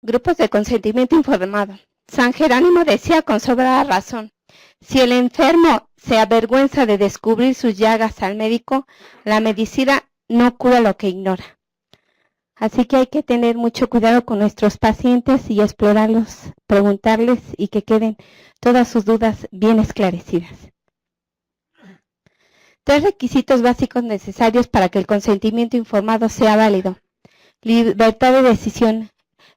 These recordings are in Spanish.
Grupos de consentimiento informado. San Jerónimo decía con sobrada razón: si el enfermo se avergüenza de descubrir sus llagas al médico, la medicina no cura lo que ignora. Así que hay que tener mucho cuidado con nuestros pacientes y explorarlos, preguntarles y que queden todas sus dudas bien esclarecidas. 3 requisitos básicos necesarios para que el consentimiento informado sea válido. Libertad de decisión.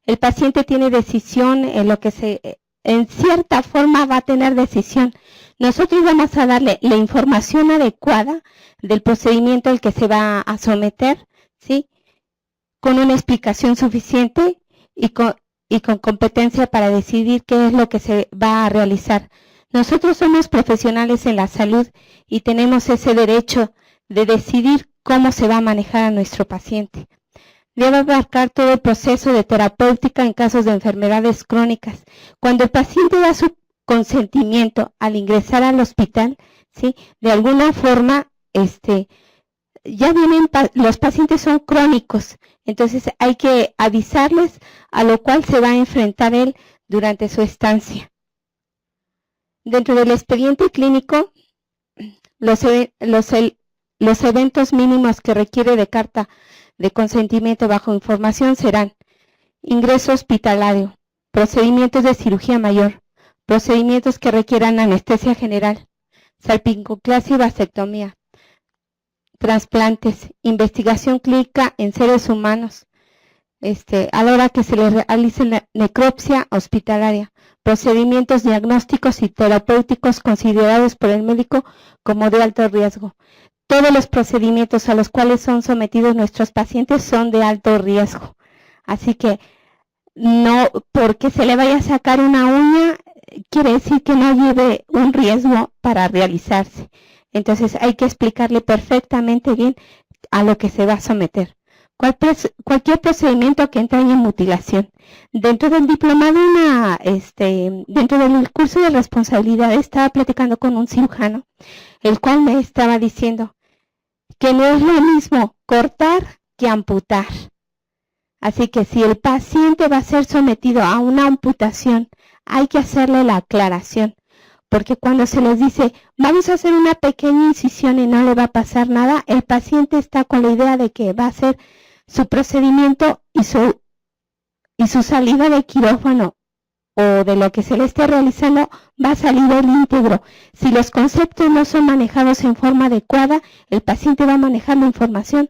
El paciente tiene decisión en lo que en cierta forma va a tener decisión. Nosotros vamos a darle la información adecuada del procedimiento al que se va a someter, ¿sí? Con una explicación suficiente y con competencia para decidir qué es lo que se va a realizar. Nosotros somos profesionales en la salud y tenemos ese derecho de decidir cómo se va a manejar a nuestro paciente. Debe abarcar todo el proceso de terapéutica en casos de enfermedades crónicas. Cuando el paciente da su consentimiento al ingresar al hospital, ¿sí? De alguna forma, ya vienen, los pacientes son crónicos, entonces hay que avisarles a lo cual se va a enfrentar él durante su estancia. Dentro del expediente clínico, los eventos mínimos que requiere de carta de consentimiento bajo información serán: ingreso hospitalario, procedimientos de cirugía mayor, procedimientos que requieran anestesia general, salpingoclasia y vasectomía, trasplantes, investigación clínica en seres humanos, a la hora que se le realice la necropsia hospitalaria, procedimientos diagnósticos y terapéuticos considerados por el médico como de alto riesgo. Todos los procedimientos a los cuales son sometidos nuestros pacientes son de alto riesgo. Así que no porque se le vaya a sacar una uña, quiere decir que no lleve un riesgo para realizarse. Entonces hay que explicarle perfectamente bien a lo que se va a someter. Cualquier procedimiento que entrañe mutilación. Dentro del diplomado, dentro del curso de responsabilidad, estaba platicando con un cirujano, el cual me estaba diciendo que no es lo mismo cortar que amputar. Así que si el paciente va a ser sometido a una amputación, hay que hacerle la aclaración. Porque cuando se les dice, vamos a hacer una pequeña incisión y no le va a pasar nada, el paciente está con la idea de que va a hacer su procedimiento y su salida de quirófano o de lo que se le esté realizando va a salir el íntegro. Si los conceptos no son manejados en forma adecuada, el paciente va a manejar la información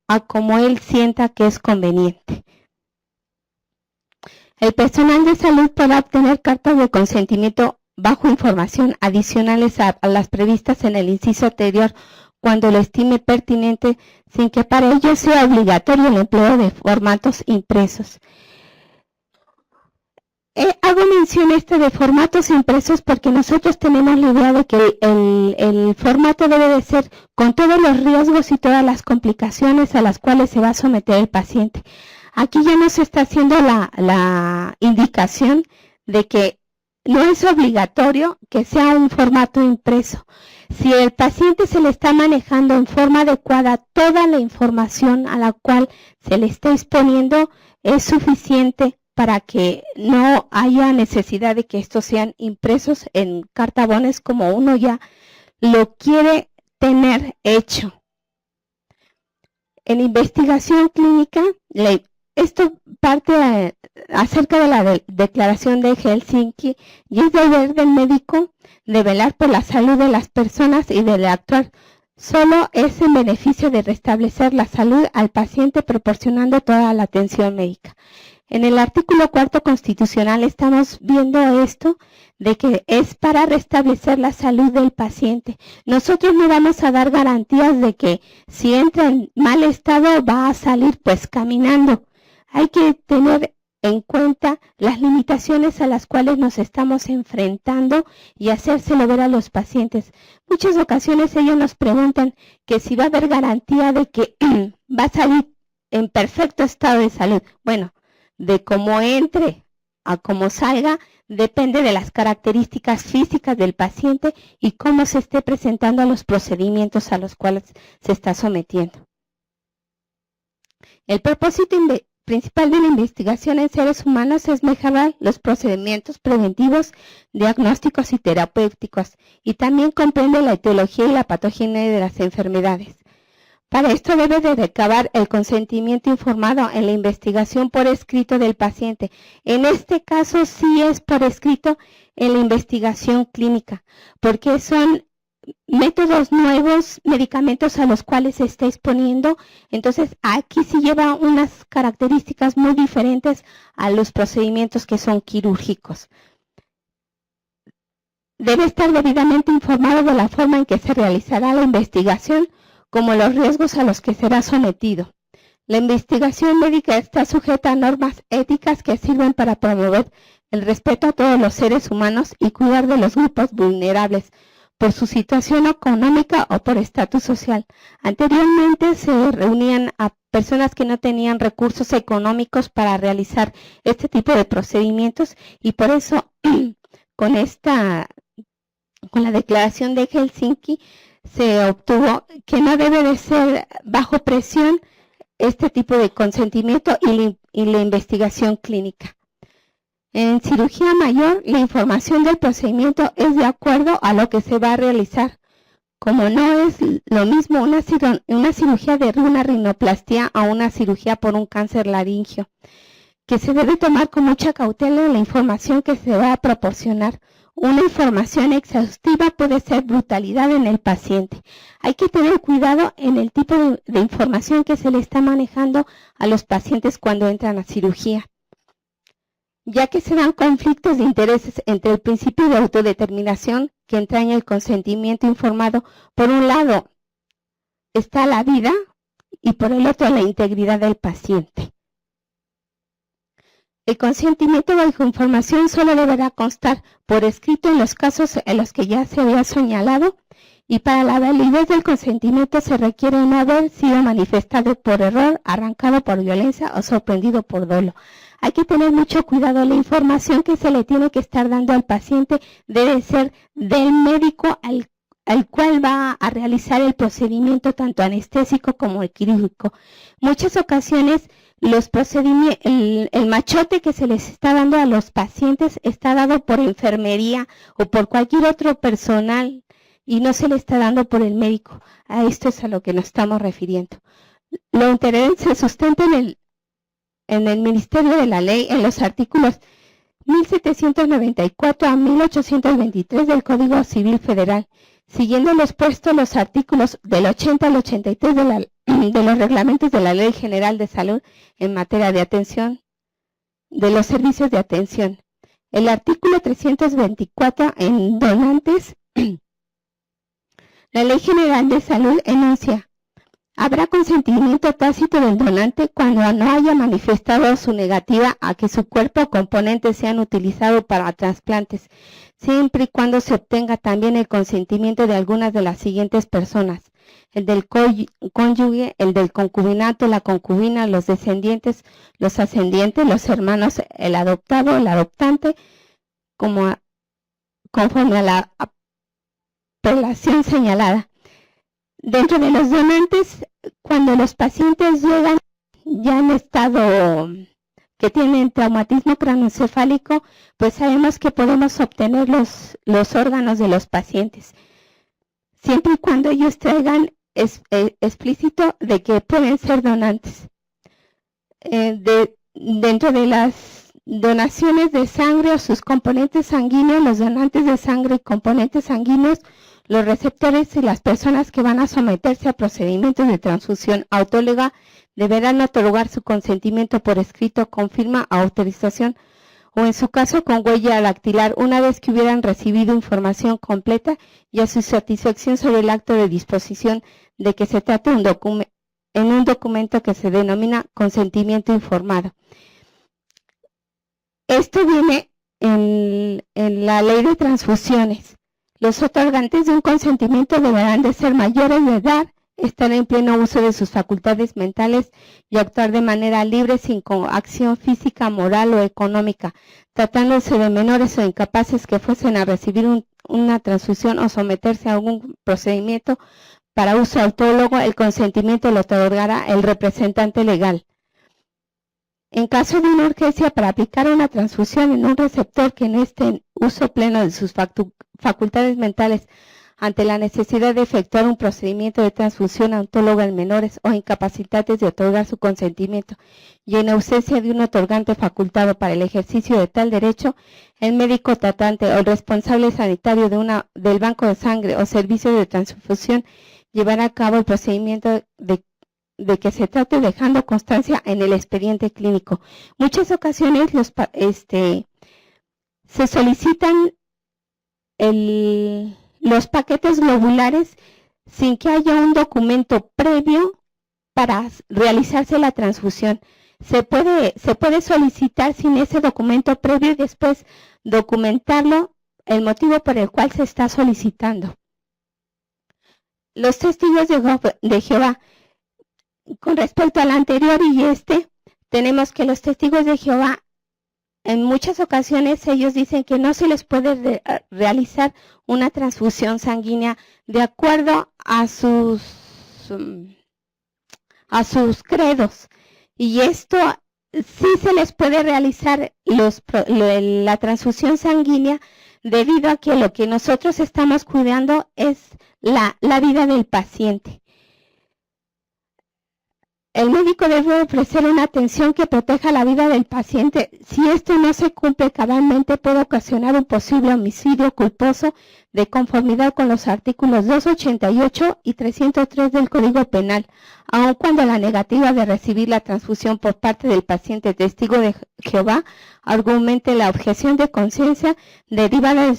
a como él sienta que es conveniente. El personal de salud podrá obtener cartas de consentimiento bajo información adicionales a las previstas en el inciso anterior cuando lo estime pertinente, sin que para ello sea obligatorio el empleo de formatos impresos. Hago mención de formatos impresos porque nosotros tenemos la idea de que el formato debe de ser con todos los riesgos y todas las complicaciones a las cuales se va a someter el paciente. Aquí ya nos está haciendo la indicación de que no es obligatorio que sea un formato impreso. Si el paciente se le está manejando en forma adecuada, toda la información a la cual se le está exponiendo es suficiente para que no haya necesidad de que estos sean impresos en cartabones como uno ya lo quiere tener hecho. En investigación clínica, esto parte acerca de la declaración de Helsinki, y es deber del médico de velar por la salud de las personas y de actuar solo es en beneficio de restablecer la salud al paciente proporcionando toda la atención médica. En el artículo 4 constitucional estamos viendo esto de que es para restablecer la salud del paciente. Nosotros no vamos a dar garantías de que si entra en mal estado va a salir pues caminando. Hay que tener en cuenta las limitaciones a las cuales nos estamos enfrentando y hacérselo ver a los pacientes. Muchas ocasiones ellos nos preguntan que si va a haber garantía de que va a salir en perfecto estado de salud. Bueno, de cómo entre a cómo salga depende de las características físicas del paciente y cómo se esté presentando a los procedimientos a los cuales se está sometiendo. El propósito principal de la investigación en seres humanos es mejorar los procedimientos preventivos, diagnósticos y terapéuticos, y también comprende la etiología y la patogenia de las enfermedades. Para esto debe de recabar el consentimiento informado en la investigación por escrito del paciente. En este caso sí es por escrito en la investigación clínica, porque son métodos nuevos, medicamentos a los cuales se está exponiendo. Entonces aquí sí lleva unas características muy diferentes a los procedimientos que son quirúrgicos. Debe estar debidamente informado de la forma en que se realizará la investigación, como los riesgos a los que será sometido. La investigación médica está sujeta a normas éticas que sirven para promover el respeto a todos los seres humanos y cuidar de los grupos vulnerables por su situación económica o por estatus social. Anteriormente se reunían a personas que no tenían recursos económicos para realizar este tipo de procedimientos, y por eso con la declaración de Helsinki se obtuvo que no debe de ser bajo presión este tipo de consentimiento y la investigación clínica. En cirugía mayor, la información del procedimiento es de acuerdo a lo que se va a realizar. Como no es lo mismo una cirugía de una rinoplastia a una cirugía por un cáncer laringio, que se debe tomar con mucha cautela la información que se va a proporcionar. Una información exhaustiva puede ser brutalidad en el paciente. Hay que tener cuidado en el tipo de información que se le está manejando a los pacientes cuando entran a cirugía, ya que se dan conflictos de intereses entre el principio de autodeterminación que entraña el consentimiento informado. Por un lado está la vida y por el otro la integridad del paciente. El consentimiento bajo información solo deberá constar por escrito en los casos en los que ya se había señalado, y para la validez del consentimiento se requiere no haber sido manifestado por error, arrancado por violencia o sorprendido por dolo. Hay que tener mucho cuidado. La información que se le tiene que estar dando al paciente debe ser del médico al cual va a realizar el procedimiento, tanto anestésico como el quirúrgico. Muchas ocasiones el machote que se les está dando a los pacientes está dado por enfermería o por cualquier otro personal y no se le está dando por el médico. A esto es a lo que nos estamos refiriendo. Lo anterior se sustenta en el Ministerio de la Ley, en los artículos 1794 a 1823 del Código Civil Federal, siguiendo los puestos los artículos del 80 al 83 de los reglamentos de la Ley General de Salud en materia de atención, de los servicios de atención. El artículo 324 en donantes, la Ley General de Salud enuncia: habrá consentimiento tácito del donante cuando no haya manifestado su negativa a que su cuerpo o componentes sean utilizados para trasplantes, siempre y cuando se obtenga también el consentimiento de algunas de las siguientes personas: el del cónyuge, el del concubinato, la concubina, los descendientes, los ascendientes, los hermanos, el adoptado, el adoptante, conforme a la apelación señalada. Dentro de los donantes, cuando los pacientes llegan ya en estado que tienen traumatismo craneoencefálico, pues sabemos que podemos obtener los órganos de los pacientes, siempre y cuando ellos traigan explícito de que pueden ser donantes. Dentro de las donaciones de sangre o sus componentes sanguíneos, los donantes de sangre y componentes sanguíneos, los receptores y las personas que van a someterse a procedimientos de transfusión autóloga deberán otorgar su consentimiento por escrito con firma o autorización, o en su caso con huella dactilar, una vez que hubieran recibido información completa y a su satisfacción sobre el acto de disposición de que se trata en un documento que se denomina consentimiento informado. Esto viene en la ley de transfusiones. Los otorgantes de un consentimiento deberán de ser mayores de edad, estar en pleno uso de sus facultades mentales y actuar de manera libre sin coacción física, moral o económica, tratándose de menores o incapaces que fuesen a recibir una transfusión o someterse a algún procedimiento para uso autólogo. El consentimiento lo otorgará el representante legal. En caso de una urgencia para aplicar una transfusión en un receptor que no esté en uso pleno de sus facultades mentales ante la necesidad de efectuar un procedimiento de transfusión autóloga en menores o incapacitantes de otorgar su consentimiento y en ausencia de un otorgante facultado para el ejercicio de tal derecho, el médico tratante o el responsable sanitario del banco de sangre o servicio de transfusión llevará a cabo el procedimiento de que se trate, dejando constancia en el expediente clínico. Muchas ocasiones se solicitan los paquetes globulares sin que haya un documento previo para realizarse la transfusión. Se puede solicitar sin ese documento previo y después documentarlo, el motivo por el cual se está solicitando. Los testigos de Jehová. Con respecto al anterior y tenemos que los testigos de Jehová, en muchas ocasiones ellos dicen que no se les puede realizar una transfusión sanguínea de acuerdo a sus credos. Y esto sí se les puede realizar la transfusión sanguínea debido a que lo que nosotros estamos cuidando es la vida del paciente. El médico debe ofrecer una atención que proteja la vida del paciente. Si esto no se cumple cabalmente, puede ocasionar un posible homicidio culposo de conformidad con los artículos 288 y 303 del Código Penal, aun cuando la negativa de recibir la transfusión por parte del paciente testigo de Jehová argumente la objeción de conciencia derivada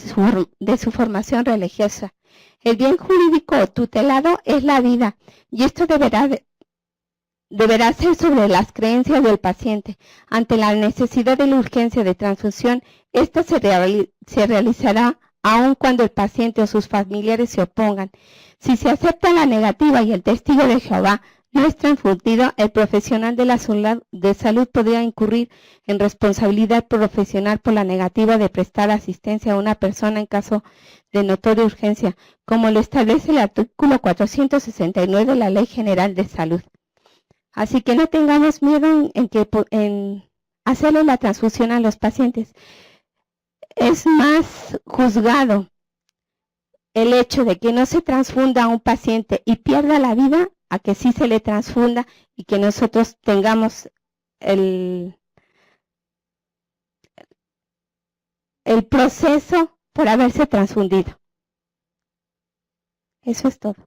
de su formación religiosa. El bien jurídico tutelado es la vida, y esto deberá ser sobre las creencias del paciente. Ante la necesidad de la urgencia de transfusión, esta se realizará aun cuando el paciente o sus familiares se opongan. Si se acepta la negativa y el testigo de Jehová no es transfundido, el profesional de salud podría incurrir en responsabilidad profesional por la negativa de prestar asistencia a una persona en caso de notoria urgencia, como lo establece el artículo 469 de la Ley General de Salud. Así que no tengamos miedo en hacerle la transfusión a los pacientes. Es más juzgado el hecho de que no se transfunda a un paciente y pierda la vida a que sí se le transfunda y que nosotros tengamos el proceso por haberse transfundido. Eso es todo.